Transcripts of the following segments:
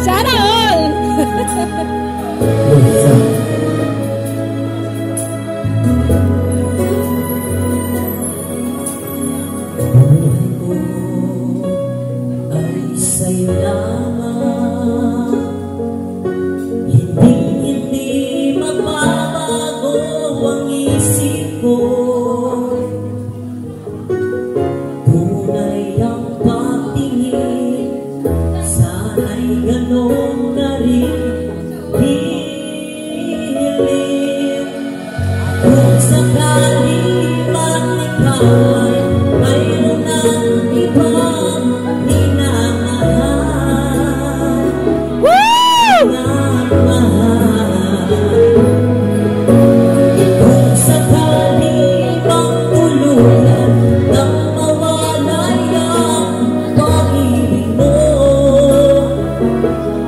Sana all! Ay sa'yo lamang, hindi mababago ang isip ko. Tunay ang pagtingin, sana'y ganon na rin hiling. Kung sakali man ikaw ay mayroon ng ibang minamahal, kung sakali mang tuluyan nang mawalay ang pag-ibig mo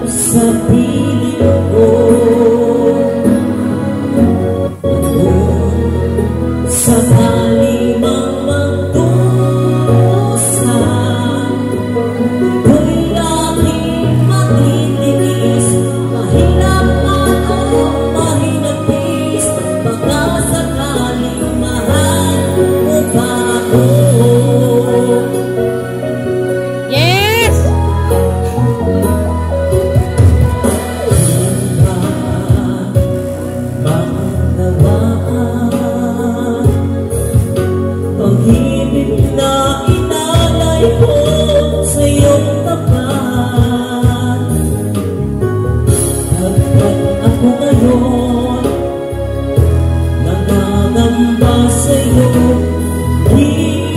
sa piling ko, sakali mang magdusa, ako'y aking matitiis, mahirap man o mahinagpis, baka sakaling mahal mo pa ako. Yes! Pag-ibig na inalay ko sa iyong tapat, hanggat ako ngayon nangangamba sa iyong hiling.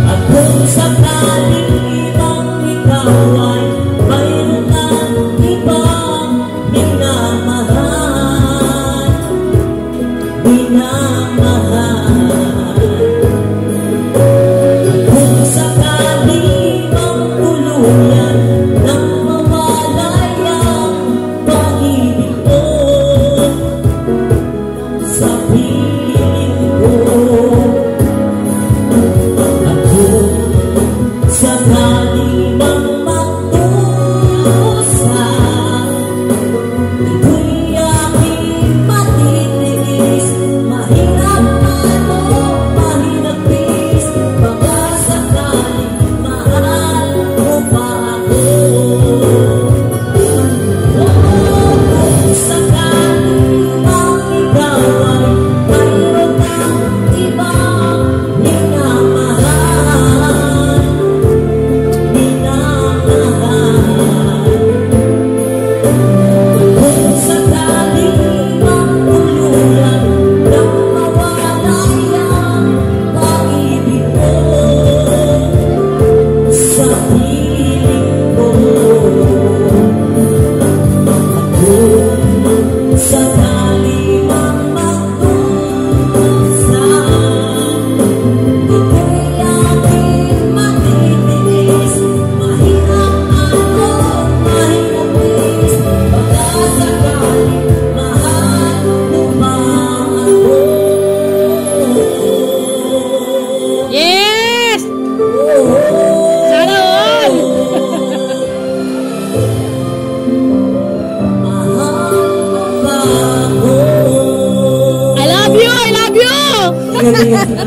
At kung sakaling ibang ikaw ay mayroon ng ibang minamahal, kung sakali mang tuluyan nang mawalay ang pag-ibig mo sa piling ko, at kung sakali mang magdusa, ito'y aking matitiis, mahirap man o mahinagpis, baka sakaling mahal mo pa ako. Kung sakaling mang ikaw ay mayroon ng ibang minamahal, kung sakaling mang tuluyan nang mawalay ang pag-ibig mo sa piling ko, kung sakali mang magdusa, ito'y aking matitiis, mahirap man o mahinagpis, baka sakaling mahal mo pa ako. Yes! Sana all! Mahal mo pa ako. I love you! I love you!